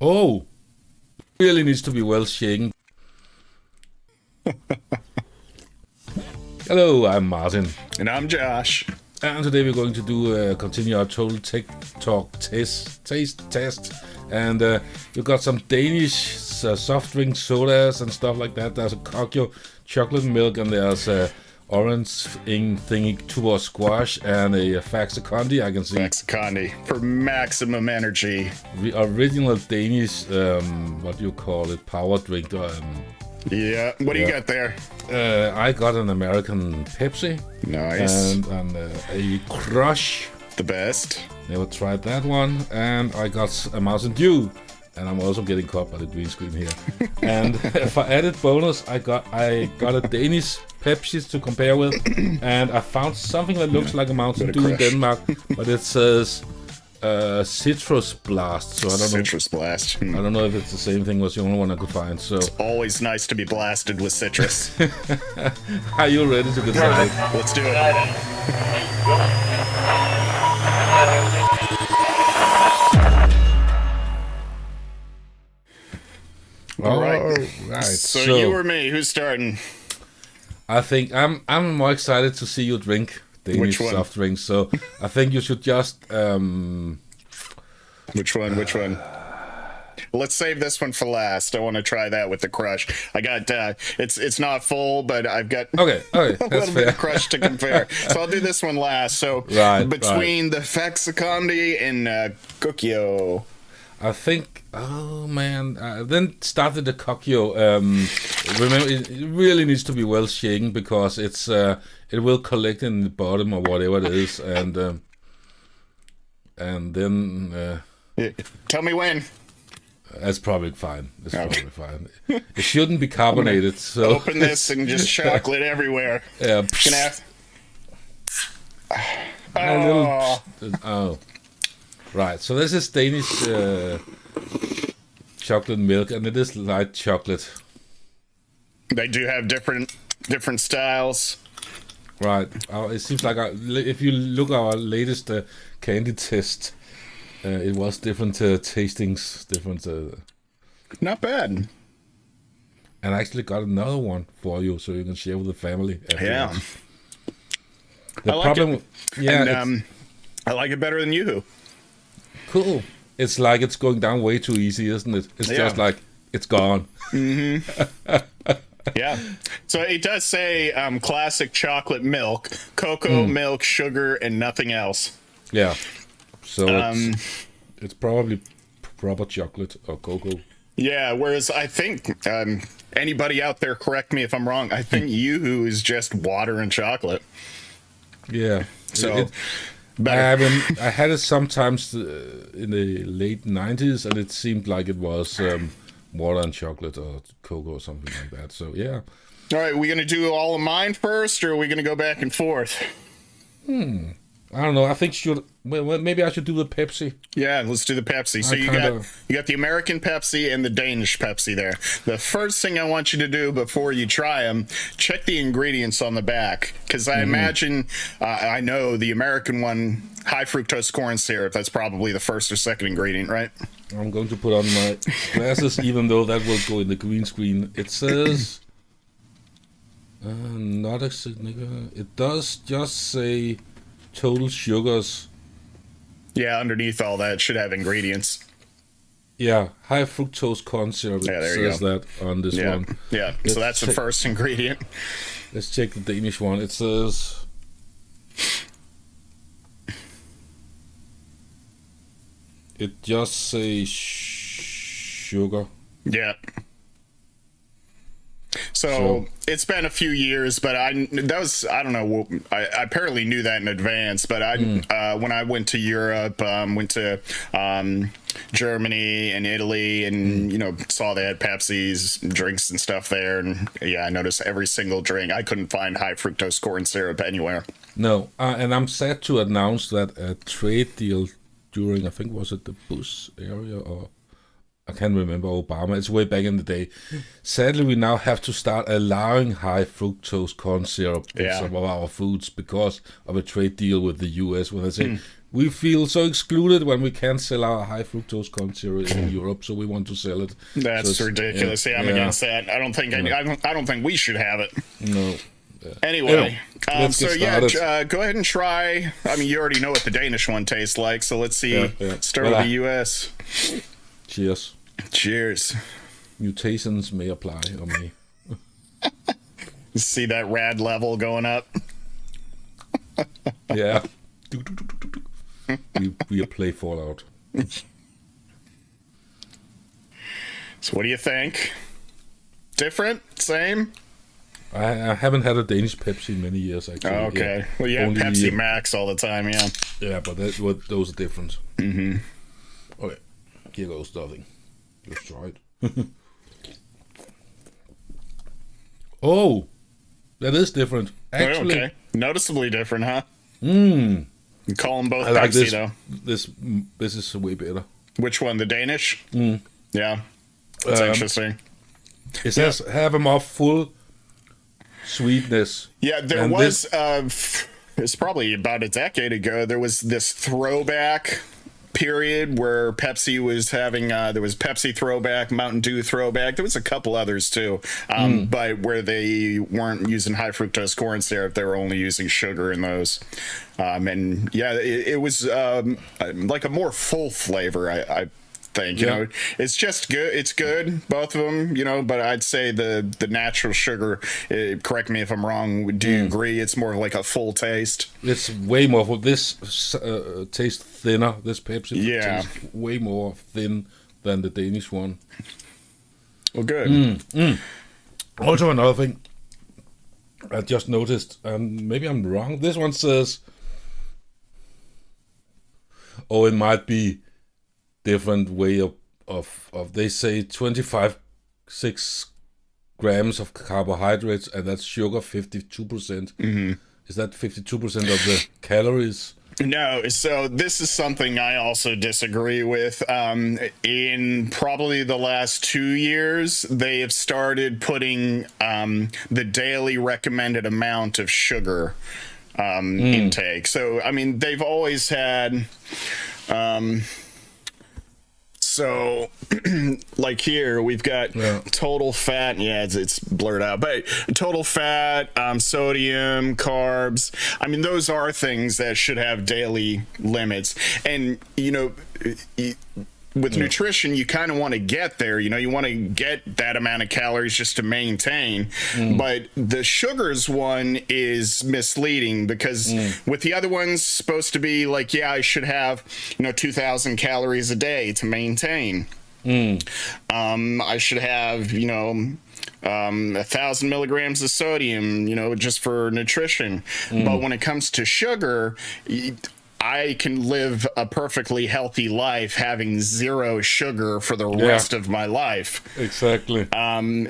Oh, really needs to be well shaken. Hello, I'm Martin. And I'm Josh. And today we're going to continue our Total Tech Talk taste test. And you've got some Danish soft drink sodas and stuff like that. There's a Cocio chocolate milk, and there's orange thingy Tuborg Squash and a Faxe Kondi, I can see. Faxe Kondi for maximum energy. Original Danish, what do you call it, power drink. Yeah, what do you got there? I got an American Pepsi. Nice. And a Crush. The best. Never tried that one. And I got a Mountain Dew. And I'm also getting caught by the green screen here. And for added bonus, I got a Danish Pepsi to compare with. And I found something that looks like a Mountain Dew in Denmark, but it says Citrus Blast. So I don't know. Citrus Blast. I don't know if it's the same thing. Was the only one I could find. So it's always nice to be blasted with citrus. Are you ready to get started? Let's do it. All right. So you or me? Who's starting? I think I'm more excited to see you drink Danish soft drinks. So I think you should just. Which one? Let's save this one for last. I want to try that with the Crush. I got it's not full, but I've got okay, a that's little fair. bit of Crush to compare. So I'll do this one last. So between the Faxe Kondi and Cocio. I think, oh man, then started the Cocio. Remember, it really needs to be well shaken because it will collect in the bottom or whatever it is, and then tell me when. That's probably fine. It's probably fine. It shouldn't be carbonated. So open this and just chocolate everywhere. Yeah. Oh. Right, so this is Danish chocolate milk, and it is light chocolate. They do have different styles. Right, it seems like if you look at our latest candy test, it was different tastings, different. Not bad. And I actually got another one for you, so you can share with the family. Yeah. The problem, it. Yeah, and, I like it better than you. Cool. It's like it's going down way too easy, isn't it? It's just like it's gone. Mm-hmm. Yeah. So it does say classic chocolate milk, cocoa, milk, sugar, and nothing else. Yeah. So it's probably proper chocolate or cocoa. Yeah. Whereas I think anybody out there, correct me if I'm wrong. I think Yoo-hoo is just water and chocolate. Yeah. So. I had it sometimes in the late 90s, and it seemed like it was water and chocolate or cocoa or something like that. So, yeah. All right, we going to do all of mine first, or are we going to go back and forth? I don't know. I think maybe I should do the Pepsi. Yeah, let's do the Pepsi. So you got the American Pepsi and the Danish Pepsi there. The first thing I want you to do before you try them, check the ingredients on the back, because I imagine I know the American one, high fructose corn syrup. That's probably the first or second ingredient, right? I'm going to put on my glasses, even though that will go in the green screen. It says not a signature. It does just say total sugars. Yeah, underneath all that should have ingredients. Yeah, high fructose corn syrup. Yeah, there says that on this one. Yeah, so that's the first ingredient. Let's check the Danish one. It says it just says sugar. Yeah. So it's been a few years, but I don't know. I apparently knew that in advance, but when I went to Europe, went to Germany and Italy, and saw they had Pepsi's drinks and stuff there, and I noticed every single drink. I couldn't find high fructose corn syrup anywhere. No, and I'm sad to announce that a trade deal during, I think, was it the Bush area or I can't remember Obama. It's way back in the day. Sadly, we now have to start allowing high fructose corn syrup in some of our foods because of a trade deal with the U.S. When they say we feel so excluded when we can't sell our high fructose corn syrup in Europe, so we want to sell it. That's so ridiculous. Yeah, I'm against that. I don't think I don't think we should have it. No. Anyway, so yeah, go ahead and try. I mean, you already know what the Danish one tastes like, so let's see. Start with the U.S. Cheers. Cheers. Mutations may apply on me. See that rad level going up? Yeah. We play Fallout. So what do you think? Different? Same? I haven't had a Danish Pepsi in many years, actually. Oh, okay. Yeah. Well, you have Pepsi Max all the time, yeah. Yeah, but those are different. Mm-hmm. Okay. Here goes nothing. Let's try it. Oh! That is different. Actually. Okay. Noticeably different, huh? Mmm. You call them both I like Pepsi, though. This is way better. Which one? The Danish? Mm. Yeah. That's interesting. It says have a more full sweetness. Yeah, there was... it's probably about a decade ago. There was this throwback period where Pepsi was having there was Pepsi throwback, Mountain Dew throwback. There was a couple others too, but where they weren't using high fructose corn syrup, they were only using sugar in those. And yeah, it was like a more full flavor, I think. You know, it's just good. It's good, both of them. You know, but I'd say the natural sugar. Correct me if I'm wrong. Do you agree? It's more like a full taste. It's way more. This tastes thinner. This Pepsi tastes way more thin than the Danish one. Well, good. Also, another thing I just noticed, and maybe I'm wrong. This one says, "Oh, it might be." Different way of they say 6 grams of carbohydrates, and that's sugar 52%. Is that 52% of the calories? No, so this is something I also disagree with. In probably the last 2 years, they have started putting the daily recommended amount of sugar intake. So I mean, they've always had so, like here, we've got total fat. Yeah, it's blurred out, but total fat, sodium, carbs. I mean, those are things that should have daily limits. And, you know, with nutrition, you kind of want to get there. You know, you want to get that amount of calories just to maintain. But the sugars one is misleading because with the other ones, supposed to be like, yeah, I should have, 2,000 calories a day to maintain. I should have, 1,000 milligrams of sodium, just for nutrition. But when it comes to sugar, I can live a perfectly healthy life having zero sugar for the rest of my life. Exactly.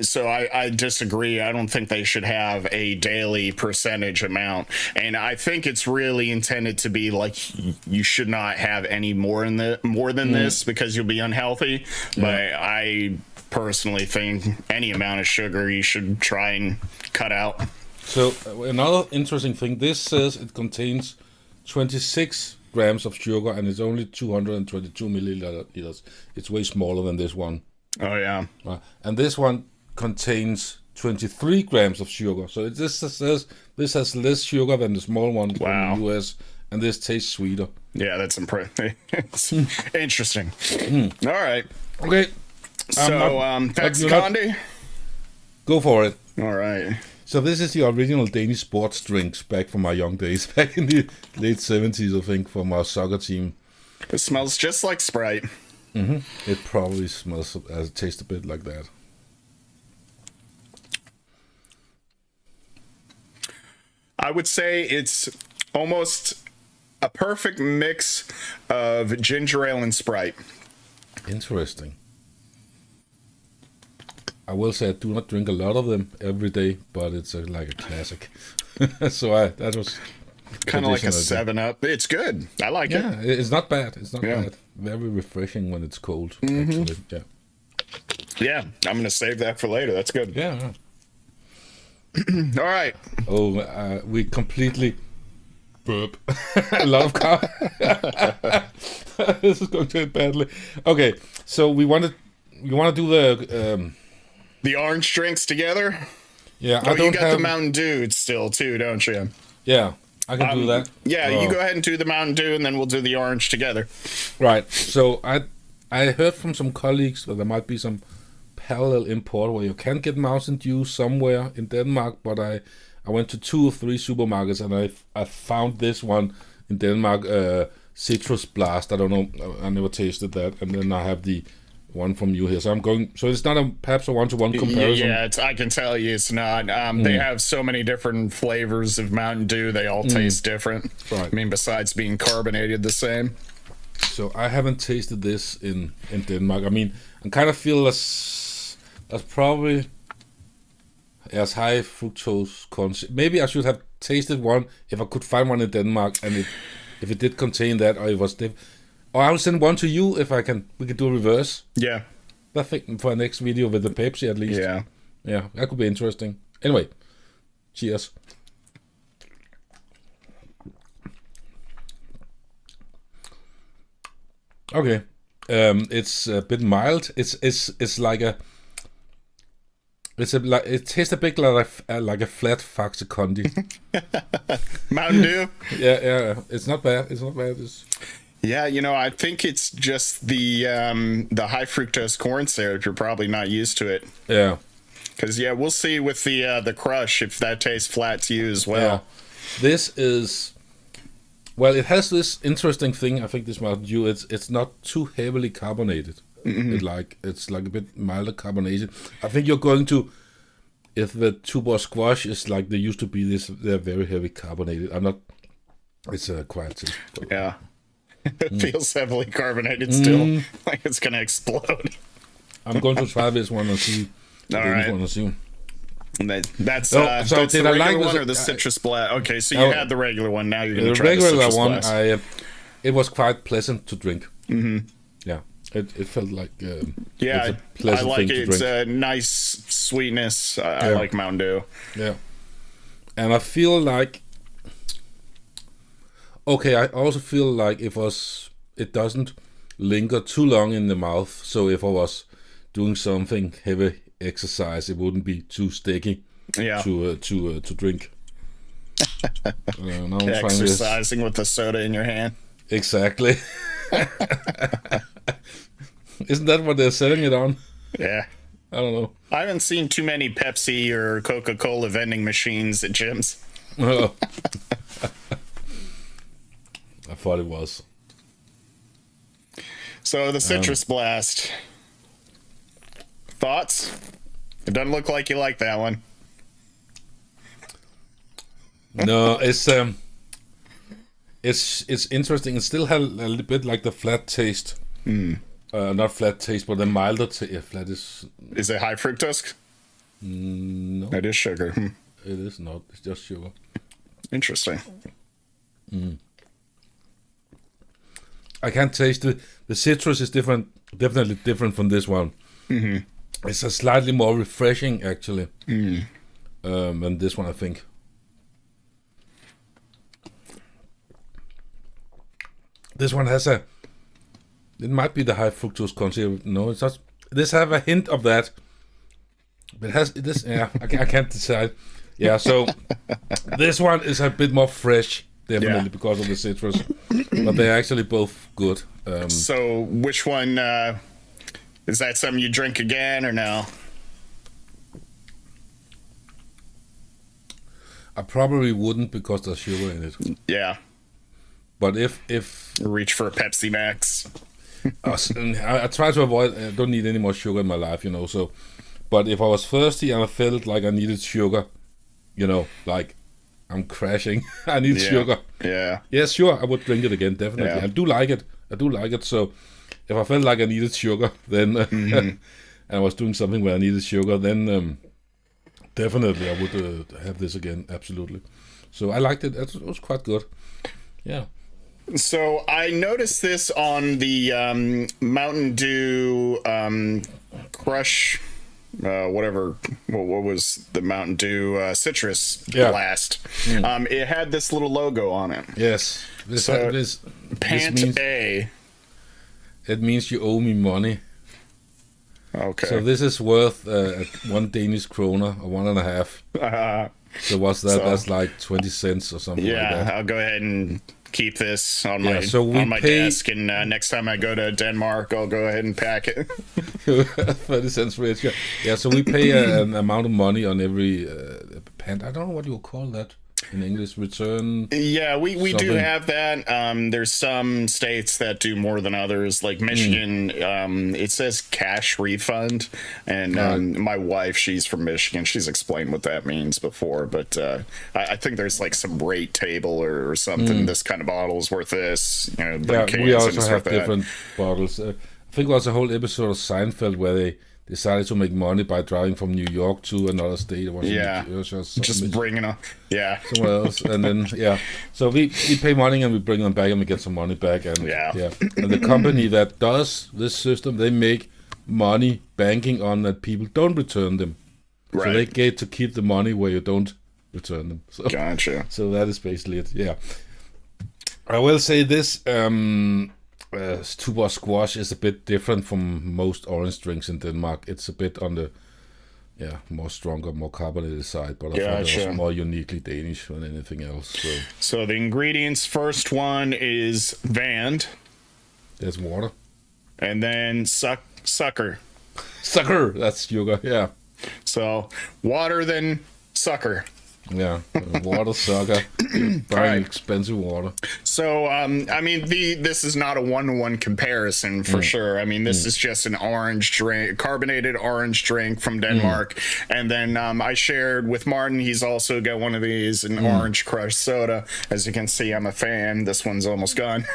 So I disagree. I don't think they should have a daily percentage amount. And I think it's really intended to be like you should not have any more than this because you'll be unhealthy. But I personally think any amount of sugar you should try and cut out. So another interesting thing, this says it contains 26 grams of sugar and it's only 222 milliliters. It's way smaller than this one. Oh, yeah. And this one contains 23 grams of sugar. So this says this has less sugar than the small one from the US, and this tastes sweeter. Yeah, that's impressive. It's interesting. All right. Okay. So, Faxe Kondi? Go for it. All right. So this is the original Danish sports drinks back from our young days, back in the late 70s, I think, from our soccer team. It smells just like Sprite. It probably smells, it tastes a bit like that. I would say it's almost a perfect mix of ginger ale and Sprite. Interesting. I will say I do not drink a lot of them every day, but it's like a classic. So that was kind of like a 7-Up. It's good. I like it. Yeah, it's not bad. It's not bad. Very refreshing when it's cold. Actually, yeah. I'm gonna save that for later. That's good. Yeah. All right. Oh, we completely burp. A lot of car. This is going to end badly. Okay, so you want to do the orange drinks together. Yeah, I don't you got have the Mountain Dew still too, don't you? Yeah, I can do that. Yeah, you go ahead and do the Mountain Dew, and then we'll do the orange together. Right. So I heard from some colleagues that there might be some parallel import where you can get Mountain Dew somewhere in Denmark, but I went to 2 or 3 supermarkets and I found this one in Denmark, Citrus Blast. I don't know, I never tasted that, and then I have the one from you here. So I'm going. So it's not perhaps a one-to-one comparison. Yeah, I can tell you it's not. They have so many different flavors of Mountain Dew. They all taste different. Right. I mean, besides being carbonated the same. So I haven't tasted this in Denmark. I mean, I kind of feel that's probably as high fructose content. Maybe I should have tasted one if I could find one in Denmark, and if it did contain that, or it was or I'll send one to you if I can. We could do a reverse. Yeah. I think for our next video with the Pepsi at least. Yeah. Yeah, that could be interesting. Anyway, cheers. Okay, it's a bit mild. It's like it tastes a bit like a flat Faxe Kondi. Mountain Dew. Yeah, it's not bad. Yeah, I think it's just the high fructose corn syrup. You're probably not used to it. Yeah. Because we'll see with the crush if that tastes flat to you as well. Yeah. This is. Well, it has this interesting thing. I think this Mountain Dew. It's not too heavily carbonated. Mm-hmm. It's like a bit milder carbonation. I think you're going to. If the Tuborg Squash is like they used to be, they're very heavy carbonated. I'm not. It's a quiet taste. Yeah. It feels heavily carbonated still, like it's gonna explode. I'm going to try this one and see. All right. One and see. That's so that's did the I regular like one or the citrus blast? Okay, so you had the regular one. Now you're gonna try the citrus blast. The regular one. It was quite pleasant to drink. Mm-hmm. Yeah, it felt like yeah, it's a pleasant I like thing it. To it's drink. a nice sweetness. I like Mountain Dew. Yeah, and I feel like. Okay, I also feel like it doesn't linger too long in the mouth. So if I was doing something heavy exercise, it wouldn't be too sticky. Yeah. To drink. Now I'm exercising with the soda in your hand. Exactly. Isn't that what they're selling it on? Yeah. I don't know. I haven't seen too many Pepsi or Coca-Cola vending machines at gyms. Oh. I thought it was. So the citrus blast. Thoughts? It doesn't look like you like that one. No, it's interesting. It still has a little bit like the flat taste. Not flat taste, but the milder taste. Yeah, flat is. Is it high fructose? No, it is sugar. It is not. It's just sugar. Interesting. I can't taste it. The citrus is different, definitely different from this one. Mm-hmm. It's a slightly more refreshing, actually, than this one, I think. This one has it might be the high fructose content. No, it's not. This have a hint of that. But it has this. Yeah, I can't decide. Yeah, so this one is a bit more fresh. Definitely because of the citrus, but they're actually both good. So which one, is that something you drink again or no? I probably wouldn't because there's sugar in it. Yeah. But if reach for a Pepsi Max. I try to avoid, I don't need any more sugar in my life, so, but if I was thirsty and I felt like I needed sugar, like I'm crashing. I need sugar. Yeah. Yes, sure. I would drink it again. Definitely. Yeah. I do like it. So, if I felt like I needed sugar, then and I was doing something where I needed sugar, then definitely I would have this again. Absolutely. So I liked it. It was quite good. Yeah. So I noticed this on the Mountain Dew Crush whatever, what was the Mountain Dew citrus blast. It had this little logo on it. Yes. This means A. It means you owe me money. Okay. So this is worth 1 Danish kroner or 1.5. So what's that? That's like 20 cents or something like that. Yeah, I'll go ahead and keep this on my desk, and next time I go to Denmark, I'll go ahead and pack it. 30 cents for each. Yeah, so we pay an amount of money on every pant. I don't know what you call that in English. Return. Yeah, we do have that. There's some states that do more than others, like Michigan. It says cash refund, and my wife, she's from Michigan. She's explained what that means before, but I think there's like some rate table or something. This kind of bottle is worth this. You know, we also have different bottles. I think it was a whole episode of Seinfeld where they decided to make money by driving from New York to another state. It was just bringing them, somewhere else, and then so we pay money and we bring them back and we get some money back, and and the company that does this system, they make money banking on that people don't return them, so they get to keep the money where you don't return them. So, gotcha. So that is basically it. Yeah, I will say this. Tuborg Squash is a bit different from most orange drinks in Denmark. It's a bit on the more stronger, more carbonated side, but I find it also more uniquely Danish than anything else. So the ingredients, first one is vand. There's water. And then sucker. Sucker, that's sugar, yeah. So water, then sucker. Yeah, water, sugar, very expensive water. So, I mean, this is not a 1-to-1 comparison for sure. I mean, this is just an orange drink, carbonated orange drink from Denmark. And then I shared with Martin, he's also got one of these, an orange crush soda. As you can see, I'm a fan. This one's almost gone.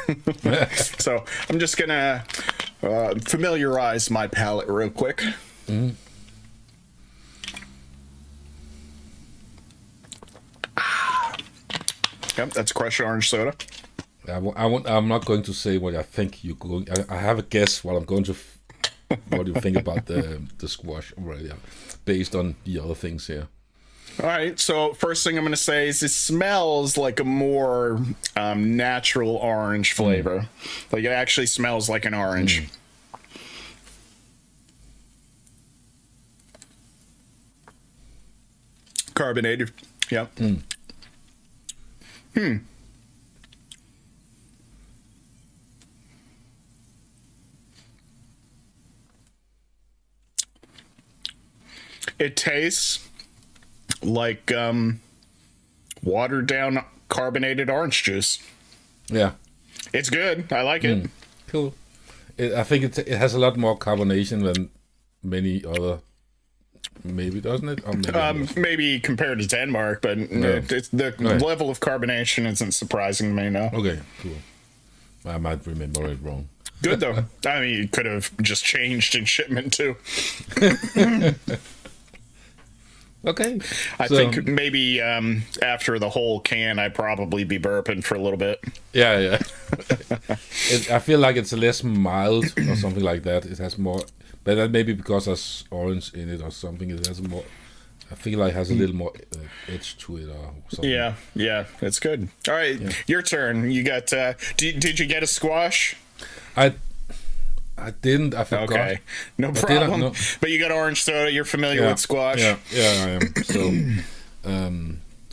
So I'm just going to familiarize my palate real quick. Yep, that's crushed orange soda. I'm not going to say what I think you're going. I have a guess what I'm going to. What do you think about the squash already, based on the other things here? All right. So first thing I'm going to say is it smells like a more natural orange flavor. Like it actually smells like an orange. Carbonated. Yep. It tastes like watered down carbonated orange juice. Yeah. It's good. I like it. Cool. I think it has a lot more carbonation than many other. Maybe, doesn't it? Or maybe compared to Denmark, but the level of carbonation isn't surprising to me, no. Okay, cool. I might remember it wrong. Good, though. I mean, it could have just changed in shipment, too. Okay. I think maybe after the whole can, I'd probably be burping for a little bit. Yeah. I feel like it's less mild or something like that. It has more... But that maybe because there's orange in it or something. It has more. I feel like it has a little more edge to it or something. Yeah, it's good. All right, your turn. You got. Did you get a squash? I didn't. I forgot. Okay, no problem. No. But you got orange soda. You're familiar with squash. Yeah, I am. So,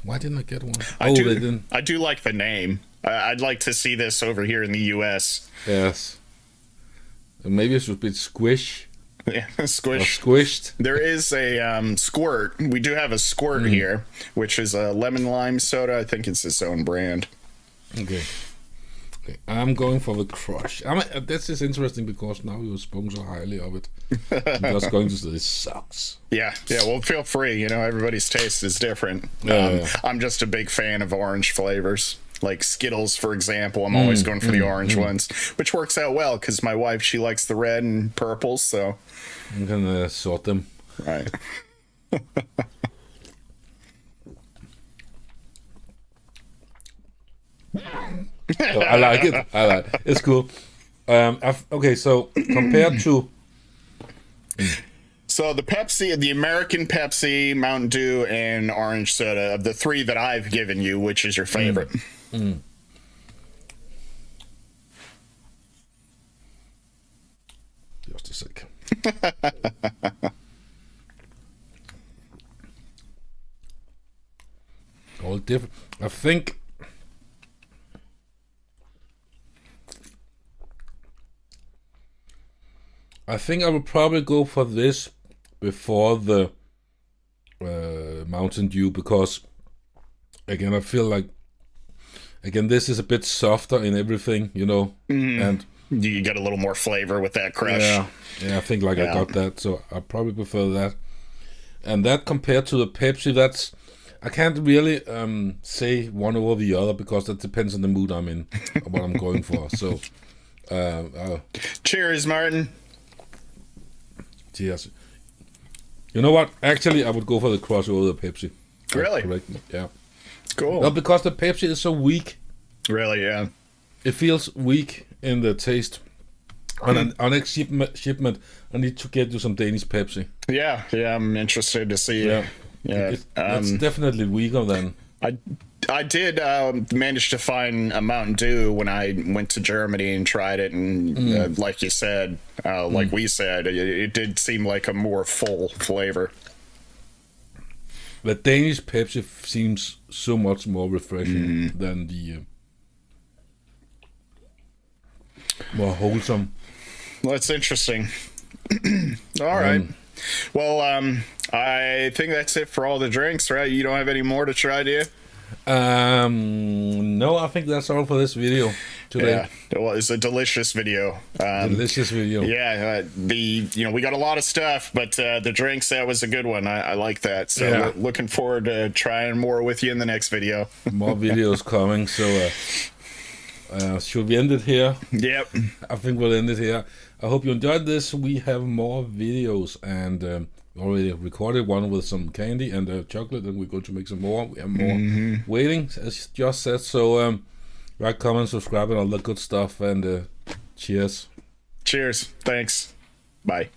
why didn't I get one? I do like the name. I'd like to see this over here in the U.S. Yes. Maybe it should be Squish. Yeah, Squish. Or Squished. There is a Squirt. We do have a Squirt here, which is a lemon lime soda. I think it's its own brand. Okay. I'm going for the Crush. This is interesting because now you've spoken so highly of it. I'm just going to say this sucks. Yeah. Well, feel free. You know, everybody's taste is different. I'm just a big fan of orange flavors. Like Skittles, for example, I'm always going for the orange ones, which works out well because my wife, she likes the red and purples, so I'm gonna sort them. Right. I like it. It's cool. Okay, so compared to So the Pepsi, the American Pepsi, Mountain Dew, and orange soda, of the three that I've given you, which is your favorite? Just a sec. All different. I think I would probably go for this before the Mountain Dew, because again I feel like this is a bit softer in everything, you know, and you get a little more flavor with that crush. Yeah, I think I got that, so I probably prefer that. And that compared to the Pepsi, that's, I can't really say one over the other, because that depends on the mood I'm in, what I'm going for. So, cheers, Martin. Cheers. You know what? Actually, I would go for the Crush over the Pepsi. Really? Correct me. Yeah. Cool. Well, because the Pepsi is so weak. Really, yeah. It feels weak in the taste. On next shipment, I need to get you some Danish Pepsi. Yeah, I'm interested to see. Yeah. It's definitely weaker than. I did manage to find a Mountain Dew when I went to Germany and tried it, and like you said, like we said, it did seem like a more full flavor. The Danish Pepsi seems so much more refreshing than the more wholesome. Well, that's interesting. All right. Well, I think that's it for all the drinks, right? You don't have any more to try, do you? No, I think that's all for this video today. Yeah, well, it's a delicious video. Delicious video. Yeah, we got a lot of stuff, but the drinks, that was a good one. I like that. So looking forward to trying more with you in the next video. More videos coming. So should we end it here? Yep. I think we'll end it here. I hope you enjoyed this. We have more videos, and already recorded one with some candy and chocolate, and we're going to make some more. We have more waiting, as just said. So like, comment, subscribe, and all that good stuff. And cheers. Cheers. Thanks. Bye.